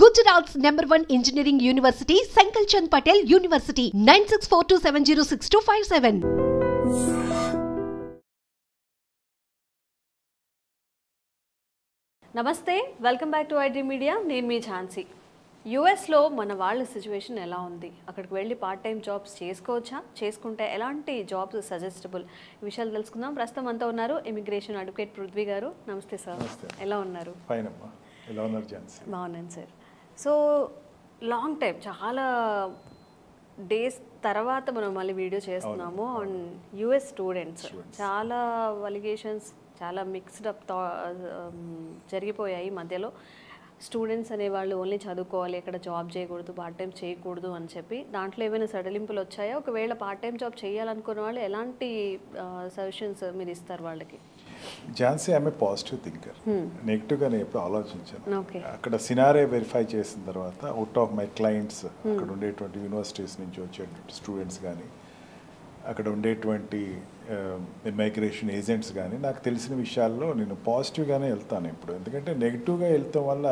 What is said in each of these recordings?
Gujarat's #1 engineering university, Sankal Chand Patel University, 9642706257. నమస్తే, welcome back to iDream media. నేను మీ ఝాన్సీ. యూఎస్లో మన వాళ్ళ సిచ్యువేషన్ ఎలా ఉంది, అక్కడికి వెళ్ళి పార్ట్ టైం జాబ్స్ చేసుకోవచ్చా, చేసుకుంటే ఎలాంటి జాబ్స్ సజెస్టబుల్, ఈ విషయాలు తెలుసుకుందాం. ప్రస్తుతం అంతా ఉన్నారు ఇమిగ్రేషన్ అడ్వకేట్ పృథ్వీ గారు. నమస్తే సార్, ఎలా ఉన్నారు? ఫైన్ అమ్మా, ఎలా ఉన్నారు ఝాన్సీ? బాగున్నాను సార్. సో లాంగ్ టైం, చాలా డేస్ తర్వాత మనం మళ్ళీ వీడియో చేస్తున్నాము ఆన్ యూఎస్ స్టూడెంట్స్. చాలా అలిగేషన్స్, చాలా మిక్స్డ్ అప్ జరిగిపోయాయి మధ్యలో. స్టూడెంట్స్ అనేవాళ్ళు ఓన్లీ చదువుకోవాలి, ఎక్కడ జాబ్ చేయకూడదు, పార్ట్ టైం చేయకూడదు అని చెప్పి దాంట్లో ఏమైనా సడలింపులు వచ్చాయా? ఒకవేళ పార్ట్ టైం జాబ్ చేయాలనుకున్న వాళ్ళు ఎలాంటి సజెషన్స్ మీరు ఇస్తారు వాళ్ళకి? ఝాన్సీ ఆమె పాజిటివ్ థింకర్, నెగిటివ్గా నేను ఎప్పుడు ఆలోచించాను. అక్కడ సినారే వెరిఫై చేసిన తర్వాత అవుట్ ఆఫ్ మై క్లయింట్స్, అక్కడ ఉండేటువంటి యూనివర్సిటీస్ నుంచి వచ్చేటువంటి స్టూడెంట్స్ కానీ, అక్కడ ఉండేటువంటి మైగ్రేషన్ ఏజెంట్స్ కానీ, నాకు తెలిసిన విషయాల్లో నేను పాజిటివ్గానే వెళ్తాను ఇప్పుడు. ఎందుకంటే నెగిటివ్గా వెళ్తాం వల్ల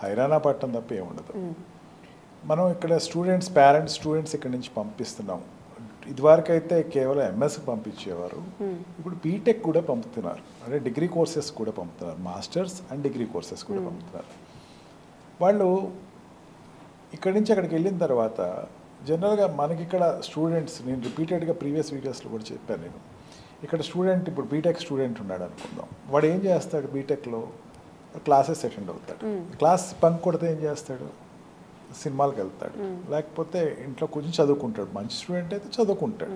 హైరానా పట్టడం తప్ప ఏముండదు. మనం ఇక్కడ స్టూడెంట్స్, పేరెంట్స్ స్టూడెంట్స్ ఇక్కడ నుంచి పంపిస్తున్నాం. ఇదివరకు అయితే కేవలం ఎంఎస్కి పంపించేవారు, ఇప్పుడు బీటెక్ కూడా పంపుతున్నారు, అంటే డిగ్రీ కోర్సెస్ కూడా పంపుతున్నారు, మాస్టర్స్ అండ్ డిగ్రీ కోర్సెస్ కూడా పంపుతున్నారు. వాళ్ళు ఇక్కడి నుంచి అక్కడికి వెళ్ళిన తర్వాత జనరల్గా మనకి ఇక్కడ స్టూడెంట్స్, నేను రిపీటెడ్గా ప్రీవియస్ వీడియోస్లో కూడా చెప్పాను, నేను ఇక్కడ స్టూడెంట్, ఇప్పుడు బీటెక్ స్టూడెంట్ ఉన్నాడు అనుకుందాం, వాడు ఏం చేస్తాడు? బీటెక్లో క్లాసెస్ అటెండ్ అవుతాడు, క్లాస్ బంక్ కొడితే ఏం చేస్తాడు? సినిమాలకు వెళ్తాడు, లేకపోతే ఇంట్లో కొంచెం చదువుకుంటాడు. మంచి స్టూడెంట్ అయితే చదువుకుంటాడు,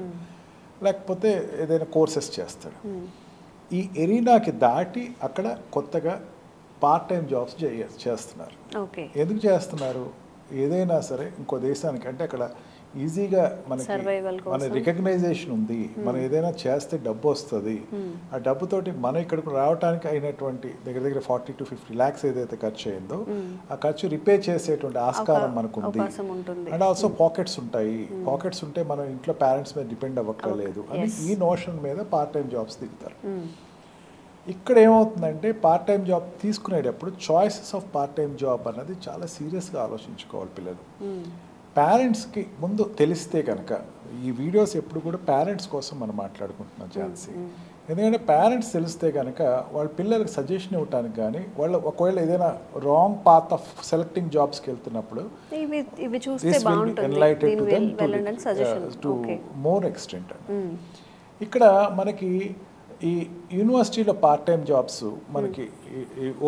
లేకపోతే ఏదైనా కోర్సెస్ చేస్తాడు. ఈ ఎరీనాకి దాటి అక్కడ కొత్తగా పార్ట్ టైం జాబ్స్ చేస్తున్నారు. ఎందుకు చేస్తున్నారు? ఏదైనా సరే ఇంకో దేశానికి, అంటే అక్కడ ఈజీగా మనకి మన రికగ్నైజేషన్ ఉంది, మనం ఏదైనా చేస్తే డబ్బు వస్తుంది, ఆ డబ్బుతోటి మనం ఇక్కడికి రావడానికి అయినటువంటి దగ్గర 40 to 50 lakhs ఏదైతే ఖర్చు అయిందో ఆ ఖర్చు రిపే చేసేటువంటి ఆస్కారం మనకు ఉంది. అండ్ ఆల్సో పాకెట్స్ ఉంటాయి, పాకెట్స్ ఉంటే మనం ఇంట్లో పేరెంట్స్ మీద డిపెండ్ అవ్వక్కర్లేదు అని ఈ నోషన్ మీద పార్ట్ టైం జాబ్స్ దిగుతారు. ఇక్కడ ఏమవుతుందంటే పార్ట్ టైం జాబ్ తీసుకునేటప్పుడు choices of part time job అన్నది చాలా సీరియస్గా ఆలోచించుకోవాలి పిల్లలు. పేరెంట్స్కి ముందు తెలిస్తే కనుక, ఈ వీడియోస్ ఎప్పుడు కూడా పేరెంట్స్ కోసం మనం మాట్లాడుకుంటున్నాం ఝాన్సీ, ఎందుకంటే పేరెంట్స్ తెలిస్తే కనుక వాళ్ళ పిల్లలకి సజెషన్ ఇవ్వడానికి కానీ, వాళ్ళు ఒకవేళ ఏదైనా రాంగ్ పాత్ ఆఫ్ సెలెక్టింగ్ జాబ్స్కి వెళ్తున్నప్పుడు టు మోర్ ఎక్స్టెంట్. ఇక్కడ మనకి ఈ యూనివర్సిటీలో పార్ట్ టైం జాబ్స్ మనకి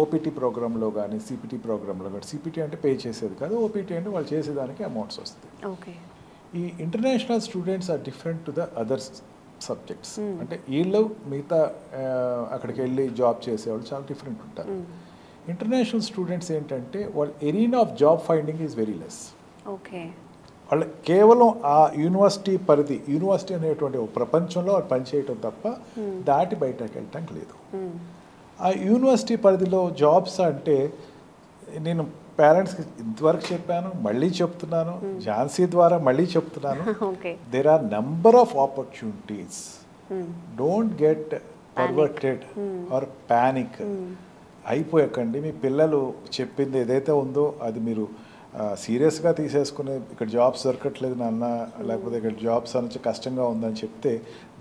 ఓపీటీ ప్రోగ్రాంలో కానీ, సిపిటీ ప్రోగ్రాంలో కానీ, సిపిటీ అంటే పే చేసేది కాదు, ఓపీటీ అంటే వాళ్ళు చేసేదానికి అమౌంట్స్ వస్తాయి. ఈ international students are different to the other subjects. అంటే వీళ్ళు మిగతా అక్కడికి వెళ్ళి జాబ్ చేసేవాళ్ళు చాలా డిఫరెంట్ ఉంటారు. ఇంటర్నేషనల్ స్టూడెంట్స్ ఏంటంటే వాళ్ళ arena of job finding is very less. వాళ్ళు కేవలం ఆ యూనివర్సిటీ పరిధి, యూనివర్సిటీ అనేటువంటి ప్రపంచంలో వాళ్ళు పనిచేయటం తప్ప దాటి బయటకు వెళ్ళటం లేదు. ఆ యూనివర్సిటీ పరిధిలో జాబ్స్ అంటే నేను పేరెంట్స్కి ఇంతవరకు చెప్పాను, మళ్ళీ చెప్తున్నాను, ఝాన్సీ ద్వారా మళ్ళీ చెప్తున్నాను, there are number of opportunities. Don't get perverted or panic అయిపోయకండి. మీ పిల్లలు చెప్పింది ఏదైతే ఉందో అది మీరు సీరియస్గా తీసేసుకుని, ఇక్కడ జాబ్స్ దొరకట్లేదు నాన్న, లేకపోతే ఇక్కడ జాబ్స్ అనేది కష్టంగా ఉందని చెప్తే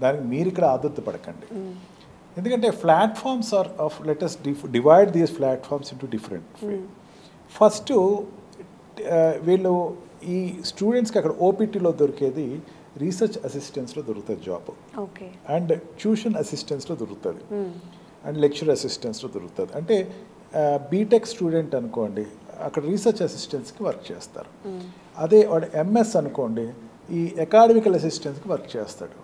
దానికి మీరు ఇక్కడ ఆదుర్త పడకండి. ఎందుకంటే platforms are of latest divide these platforms into different. First వీళ్ళు ఈ స్టూడెంట్స్కి అక్కడ ఓపీటీలో దొరికేది రీసెర్చ్ అసిస్టెంట్స్లో దొరుకుతుంది జాబ్, అండ్ ట్యూషన్ అసిస్టెంట్స్లో దొరుకుతుంది, అండ్ లెక్చర్ అసిస్టెంట్స్లో దొరుకుతుంది. అంటే బీటెక్ స్టూడెంట్ అనుకోండి, అక్కడ రీసెర్చ్ అసిస్టెంట్స్కి వర్క్ చేస్తారు. అదే వాడు ఎంఎస్ అనుకోండి, ఈ అకాడమికల్ అసిస్టెంట్స్కి వర్క్ చేస్తాడు.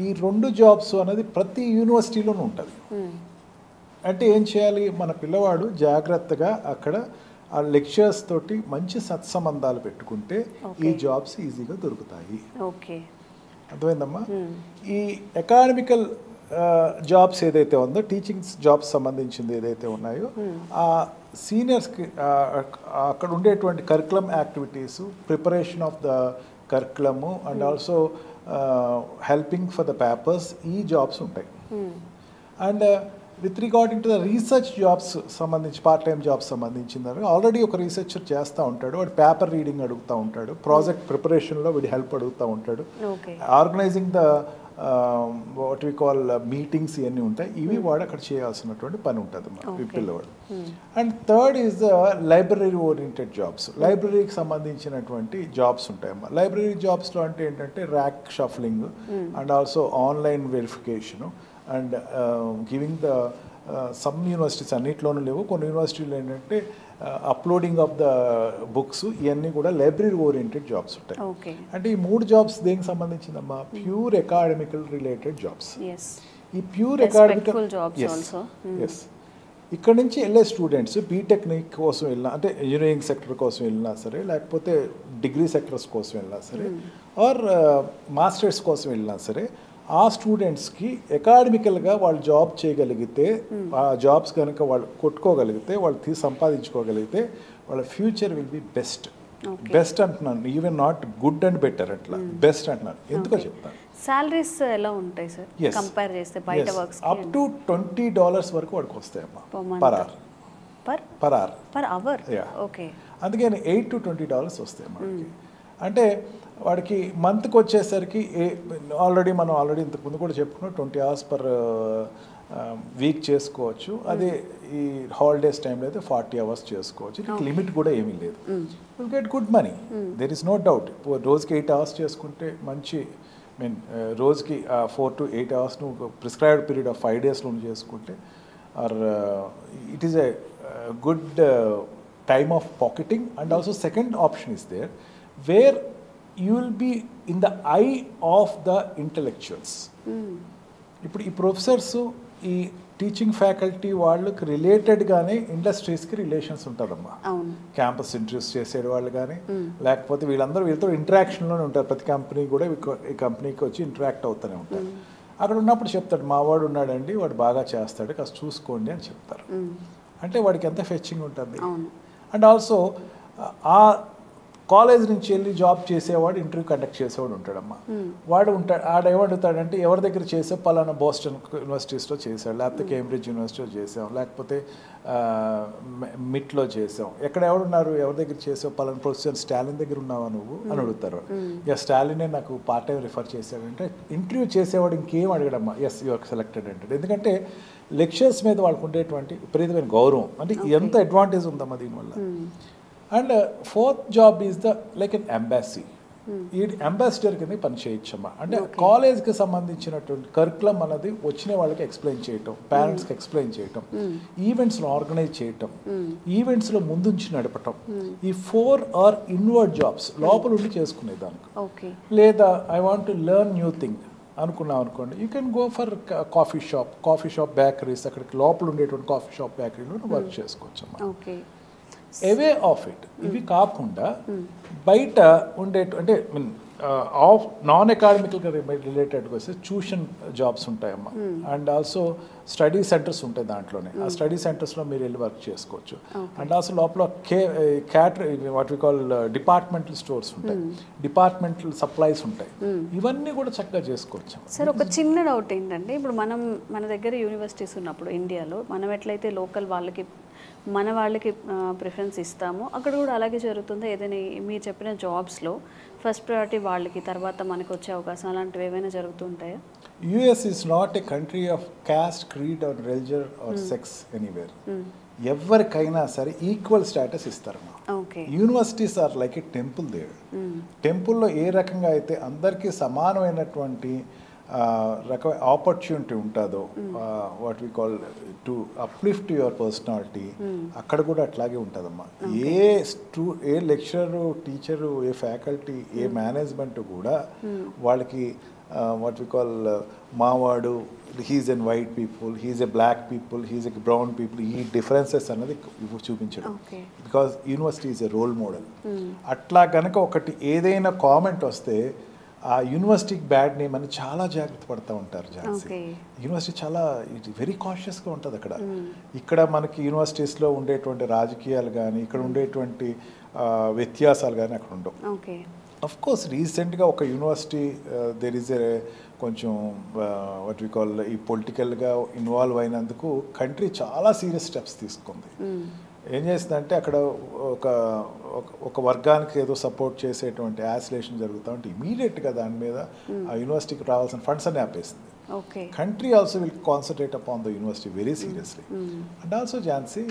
ఈ 2 జాబ్స్ అనేది ప్రతి యూనివర్సిటీలోనూ ఉంటుంది. అంటే ఏం చేయాలి? మన పిల్లవాడు జాగ్రత్తగా అక్కడ ఆ లెక్చర్స్ తోటి మంచి సత్సంబంధాలు పెట్టుకుంటే ఈ జాబ్స్ ఈజీగా దొరుకుతాయి. అర్థమైందమ్మా? ఈ అకాడమికల్ జాబ్స్ ఏదైతే ఉందో, టీచింగ్ జాబ్స్ సంబంధించింది ఏదైతే ఉన్నాయో, ఆ సీనియర్స్కి అక్కడ ఉండేటువంటి curriculum activities, preparation of the కరికులము and also helping for the papers, ఈ జాబ్స్ ఉంటాయి. And with regarding to the research jobs సంబంధించి పార్ట్ టైం జాబ్స్ సంబంధించిందని ఆల్రెడీ ఒక రీసెర్చర్ చేస్తూ ఉంటాడు, వాడు పేపర్ రీడింగ్ అడుగుతూ ఉంటాడు, ప్రాజెక్ట్ ప్రిపరేషన్లో వీడి హెల్ప్ అడుగుతూ ఉంటాడు, organising the what we call meetings ఇవన్నీ ఉంటాయి, ఇవి వాడు అక్కడ చేయాల్సినటువంటి పని ఉంటుంది పిల్లవాడు. And third is the library oriented jobs. లైబ్రరీకి సంబంధించినటువంటి జాబ్స్ ఉంటాయమ్మా. లైబ్రరీ జాబ్స్లో అంటే ఏంటంటే rack shuffling and also online verification and giving the some universities అన్నిట్లోనూ లేవు, కొన్ని యూనివర్సిటీలు ఏంటంటే అప్లోడింగ్ ఆఫ్ ద బుక్స్, ఇవన్నీ కూడా లైబ్రరీ ఓరియంటెడ్ జాబ్స్ ఉంటాయి. అంటే ఈ 3 జాబ్స్ దేనికి సంబంధించిందమ్మా? Pure academical related jobs. ఈ ప్యూర్ అకాడమికల్ ఎస్ ఇక్కడ నుంచి వెళ్ళే స్టూడెంట్స్ బీటెక్నిక్ కోసం వెళ్ళినా, అంటే ఇంజనీరింగ్ సెక్టర్ కోసం వెళ్ళినా సరే, లేకపోతే డిగ్రీ సెక్టర్స్ కోసం వెళ్ళినా సరే, ఆర్ మాస్టర్స్ కోసం వెళ్ళినా సరే, ఆ స్టూడెంట్స్కి అకాడమికల్గా వాళ్ళు జాబ్ చేయగలిగితే, ఆ జాబ్స్ కనుక వాళ్ళు కొట్టుకోగలిగితే, వాళ్ళు సంపాదించుకోగలిగితే వాళ్ళ future will be best. Best అంటున్నాను, even not good and better, అట్లా బెస్ట్ అంటున్నాను. ఎందుకో చెప్తాను. సాలరీస్ ఎలా ఉంటాయి సార్ కంపేర్ చేస్తే బయట వర్క్స్? అప్ టు $20 వరకు వాడికి వస్తాయమ్మా పర్ అవర్. అందుకని $8 to $20 వస్తాయి మనకి. అంటే వాడికి మంత్కి వచ్చేసరికి ఆల్రెడీ ఇంతకుముందు కూడా చెప్పుకున్నాం 20 hours per వీక్ చేసుకోవచ్చు. అదే ఈ హాలిడేస్ టైంలో అయితే 40 hours చేసుకోవచ్చు. లిమిట్ కూడా ఏమీ లేదు. Will get good money, there is no doubt. రోజుకి 8 hours చేసుకుంటే మంచి, రోజుకి 4 to 8 hours నువ్వు ప్రిస్క్రైబ్డ్ పీరియడ్ ఆఫ్ 5 days నువ్వు చేసుకుంటే, or it is a good time of pocketing. And also second option is there where you will be in the eye of the intellectuals. ఇప్పుడు ఈ professors, ఈ teaching faculty వాళ్ళకి రిలేటెడ్గానే ఇండస్ట్రీస్కి relations ఉంటుందమ్మా. Campus interviews చేసే వాళ్ళు కానీ, లేకపోతే వీళ్ళతో ఇంటరాక్షన్లోనే ఉంటారు. ప్రతి కంపెనీ కూడా ఈ కంపెనీకి వచ్చి ఇంటరాక్ట్ అవుతూనే ఉంటారు. అక్కడ ఉన్నప్పుడు చెప్తాడు, మా వాడు ఉన్నాడండి, వాడు బాగా చేస్తాడు, కాస్త చూసుకోండి అని చెప్తారు. అంటే వాడికి ఎంత ఫెచ్చింగ్ ఉంటుంది. అండ్ ఆల్సో ఆ కాలేజ్ నుంచి వెళ్ళి జాబ్ చేసేవాడు ఇంటర్వ్యూ కండక్ట్ చేసేవాడు ఉంటాడమ్మా. ఏమడుగుతాడంటే ఎవరి దగ్గర చేసే పలానా బోస్టన్ యూనివర్సిటీస్లో చేసాడు, లేకపోతే కేంబ్రిడ్జ్ యూనివర్సిటీలో చేసాం, లేకపోతే మిట్లో చేసాం, ఎవరున్నారు ఎవరి దగ్గర చేసావు, పలానా ప్రొఫెసర్ స్టాలిన్ దగ్గర ఉన్నావా నువ్వు అని అడుగుతారు. స్టాలినే నాకు పార్ట్ టైం రిఫర్ చేశాడంటే ఇంటర్వ్యూ చేసేవాడు ఇంకేం అడగడమ్మా, ఎస్ యు ఆర్ సెలెక్టెడ్ అంటాడు. ఎందుకంటే లెక్చర్స్ మీద వాళ్ళకు ఉండేటువంటి విపరీతమైన గౌరవం, అంటే ఎంత అడ్వాంటేజ్ ఉందమ్మా దీనివల్ల. And fourth job is the like an embassy. ఈ అంబాసిడర్ కింద పని చేయొచ్చమ్మా. అంటే కాలేజ్కి సంబంధించినటువంటి కరికులం అన్నది వచ్చిన వాళ్ళకి ఎక్స్ప్లెయిన్ చేయటం, పేరెంట్స్కి ఎక్స్ప్లెయిన్ చేయటం, ఈవెంట్స్లో ఆర్గనైజ్ చేయటం, ఈవెంట్స్లో ముందుంచి నడపటం, ఈ 4 are ఇన్వర్డ్ జాబ్స్, లోపల ఉండి చేసుకునేదానికి. లేదా I want to learn new thing అనుకున్నాం అనుకోండి, you can go for coffee shop bakeries, అక్కడికి లోపల ఉండేటువంటి కాఫీ షాప్ బేకరీలో వర్క్ చేసుకోవచ్చమ్మా. అవే ఆఫ్ ఇట్, ఇవి కాకుండా బయట అంటే ఆఫ్ నాన్ అకాడమికల్గా రిలేటెడ్గా వస్తే ట్యూషన్ జాబ్స్ ఉంటాయమ్మా. అండ్ ఆల్సో స్టడీ సెంటర్స్ ఉంటాయి దాంట్లోనే. ఆ స్టడీ సెంటర్స్లో మీరు వెళ్ళి వర్క్ చేసుకోవచ్చు. అండ్ ఆల్సో లోపల what we call departmental stores ఉంటాయి, డిపార్ట్మెంటల్ సప్లైస్ ఉంటాయి, ఇవన్నీ కూడా చక్కగా చేసుకోవచ్చు. సార్ ఒక చిన్న డౌట్ ఏంటంటే, ఇప్పుడు మన దగ్గర యూనివర్సిటీస్ ఉన్నప్పుడు ఇండియాలో మనం ఎట్లయితే లోకల్ వాళ్ళకి ప్రిఫరెన్స్ ఇస్తామో అక్కడ కూడా అలాగే జరుగుతుందో? ఏదైనా మీరు చెప్పిన జాబ్స్లో ఫస్ట్ ప్రయారిటీ వాళ్ళకి, తర్వాత మనకు వచ్చే అవకాశం అలాంటివి ఏమైనా జరుగుతుంటాయా? US is not a country of caste, creed or religion or sex anywhere. ఎవరికైనా సరే ఈక్వల్ స్టేటస్ ఇస్తారమ్మా. Universities are like a temple there. టెంపుల్లో ఏ రకంగా అయితే అందరికీ సమానమైనటువంటి ఆపర్చునిటీ ఉంటుందో, what we call to uplift your personality, అక్కడ కూడా అట్లాగే ఉంటుందమ్మా. ఏ లెక్చరరు, టీచరు, ఏ ఫ్యాకల్టీ, ఏ మేనేజ్మెంట్ కూడా వాళ్ళకి వాట్ వి కాల్ మావాడు, he's an white people, he's a black people, he's a brown people, ఈ డిఫరెన్సెస్ అన్నది చూపించడం. Because university is a role model. అట్లా కనుక ఒకటి ఏదైనా కామెంట్ వస్తే ఆ యూనివర్సిటీకి బ్యాడ్ నేమ్ అని చాలా జాగ్రత్త పడుతూ ఉంటారు. యూనివర్సిటీ చాలా వెరీ కాన్షియస్గా ఉంటుంది అక్కడ. ఇక్కడ మనకి యూనివర్సిటీస్లో ఉండేటువంటి రాజకీయాలు కానీ, ఇక్కడ ఉండేటువంటి వ్యత్యాసాలు కానీ అక్కడ ఉండవు. అఫ్ కోర్స్ రీసెంట్గా ఒక యూనివర్సిటీ దెర్ ఈజ్ ఏ కొంచెం వాట్ వి కాల్ ఈ పొలిటికల్గా ఇన్వాల్వ్ అయినందుకు కంట్రీ చాలా సీరియస్ స్టెప్స్ తీసుకుంది. ఏం చేసిందంటే అక్కడ ఒక వర్గానికి ఏదో సపోర్ట్ చేసేటువంటి యాసిలేషన్ జరుగుతూ ఉంటే ఇమీడియట్గా దాని మీద ఆ యూనివర్సిటీకి రావాల్సిన ఫండ్స్ అన్ని ఆపేసింది. Country also will concentrate upon the university very seriously. And also, Jansi,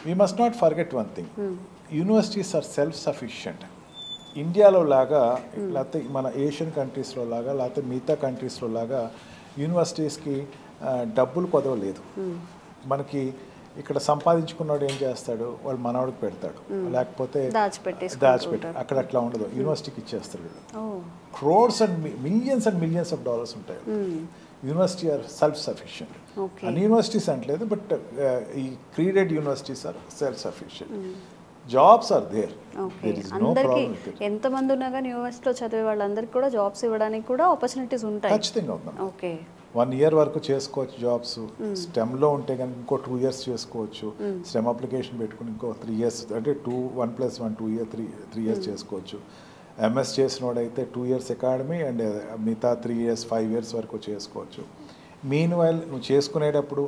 we must not forget one thing. Universities are self-sufficient. ఇండియాలో లాగా లేకపోతే మన ఏషియన్ కంట్రీస్లో లాగా లేకపోతే మిగతా కంట్రీస్లో లాగా యూనివర్సిటీస్కి డబ్బులు కొదవలేదు. మనకి ఇక్కడ సంపాదించుకున్నాడు ఏం చేస్తాడు, వాళ్ళు మనవాడికి పెడతాడు, లేకపోతే దాచిపెట్టి అక్కడ అట్లా ఉండదు, యూనివర్సిటీకి ఇచ్చేస్తాడు. Crores and millions of dollars ఉంటాయి. University are self sufficient. అన్ని యూనివర్సిటీస్ అంటలేదు, బట్ ఈ credited universities are self sufficient. Jobs are there. అందరికి ఎంతమంది ఉన్నా కానీ యూనివర్సిటీలో చదివే వాళ్ళందరికీ కూడా జాబ్స్ ఇవ్వడానికి కూడా ఆపర్చునిటీస్ ఉంటాయి. ఖచ్చితంగా ఉందా. 1 year వరకు చేసుకోవచ్చు జాబ్స్. స్టెమ్లో ఉంటే కనుక ఇంకో 2 years చేసుకోవచ్చు. స్టెమ్ అప్లికేషన్ పెట్టుకుని ఇంకో 3 years, అంటే 1+1 2 years 3 years చేసుకోవచ్చు. ఎంఎస్ చేసినోడైతే 2 years అకాడమీ అండ్ మిగతా 3 years 5 years వరకు చేసుకోవచ్చు. మీన్ వైల్ నువ్వు చేసుకునేటప్పుడు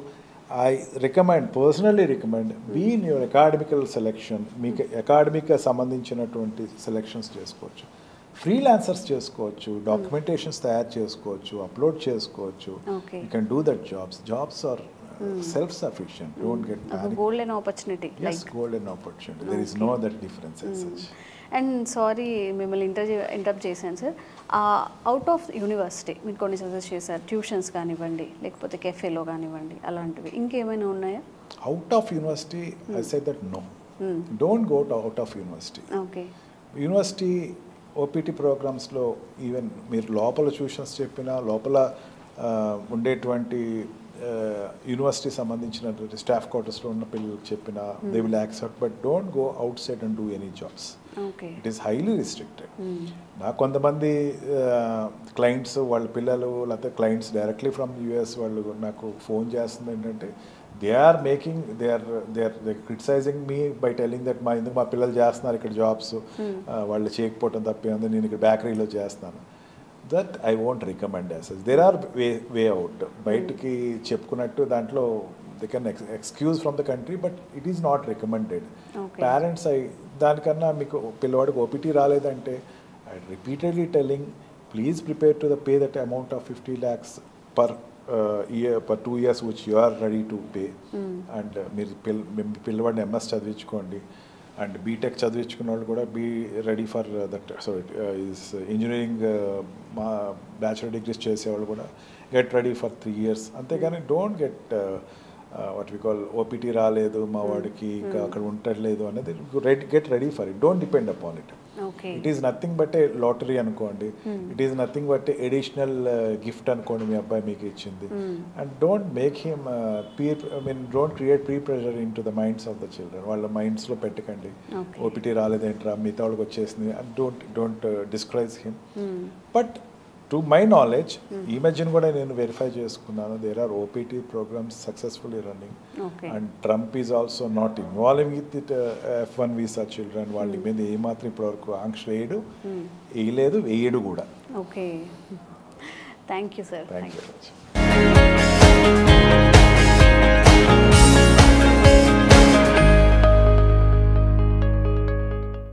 I personally recommend be in your academical selection. మీకు అకాడమిక్గా సంబంధించినటువంటి సెలెక్షన్స్ చేసుకోవచ్చు, ఫ్రీలాన్సర్స్ చేసుకోవచ్చు, డాక్యుమెంటేషన్స్ తయారు చేసుకోవచ్చు, అప్లోడ్ చేసుకోవచ్చు. You can do that jobs are self sufficient. Don't get panic. Golden opportunity. Golden opportunity. There is no that difference as such. And sorry మిమ్మల్ని interrupt చేశాను సార్. అవుట్ ఆఫ్ యూనివర్సిటీ మీరు కొన్ని suggest చేశారు, tuitions కానివ్వండి లేకపోతే కెఫేలో కానివ్వండి, అలాంటివి ఇంకేమైనా ఉన్నాయా? Out of university I say that no, don't go to out of university. Okay. University OPT ప్రోగ్రామ్స్లో ఈవెన్ మీరు లోపల ట్యూషన్స్ చెప్పినా, లోపల ఉండేటువంటి యూనివర్సిటీ సంబంధించినటువంటి స్టాఫ్ క్వార్టర్స్లో ఉన్న పిల్లలకు చెప్పినా they will accept, but don't go out side and do any jobs. It is highly restricted. నాకు కొంతమంది క్లయింట్స్ వాళ్ళ పిల్లలు లేకపోతే క్లయింట్స్ డైరెక్ట్లీ ఫ్రమ్ యూఎస్ వాళ్ళు నాకు ఫోన్ చేస్తుంది ఏంటంటే they are criticizing me by telling that మా పిల్లలు చేస్తున్నారు ఇక్కడ జాబ్స్, వాళ్ళు చేయకపోవటం తప్పే ఉంది, నేను ఇక్కడ బేకరీలో చేస్తున్నాను. That I won't recommend as such. There are way out. బయటికి చెప్పుకున్నట్టు దాంట్లో they can excuse from the country, but it is not recommended. Parents దానికన్నా మీకు పిల్లవాడికి ఓపీటీ రాలేదంటే I repeatedly telling, please prepare to pay that amount of 50 lakhs per year, per 2 years which you are ready to pay. And మీరు పిల్లవాడిని MS చదివించుకోండి, and BTech చదివించుకున్న వాళ్ళు కూడా be ready for that. So is engineering bachelor degrees చేసేవాళ్ళు కూడా get ready for 3 years. అంతేగాని don't get what we call OPT రాలేదు మా వాడికి ఇంకా అక్కడ ఉండట్లేదు అనేది, get ready for it. Don't depend upon it. It is nothing but a lottery అనుకోండి, it is nothing but a additional gift అనుకోండి మీ అబ్బాయి మీకు ఇచ్చింది. And don't make him don't create pre pressure into the minds of the children. వాళ్ళ మైండ్స్లో పెట్టకండి OPT రాలేదేంట్రా మిగతా వాళ్ళకి వచ్చేసింది. And don't discourage him. But to my knowledge ఈ మధ్యన కూడా నేను వెరిఫై చేసుకున్నాను, there are OPT programmes successfully running. And Trump is also not involving with it F1 visa children. వాళ్ళ మీద ఏమాత్రం ఇప్పటివరకు ఆంక్ష వేయలేదు, వేయడు కూడా. Okay, thank you sir. Thank you very much.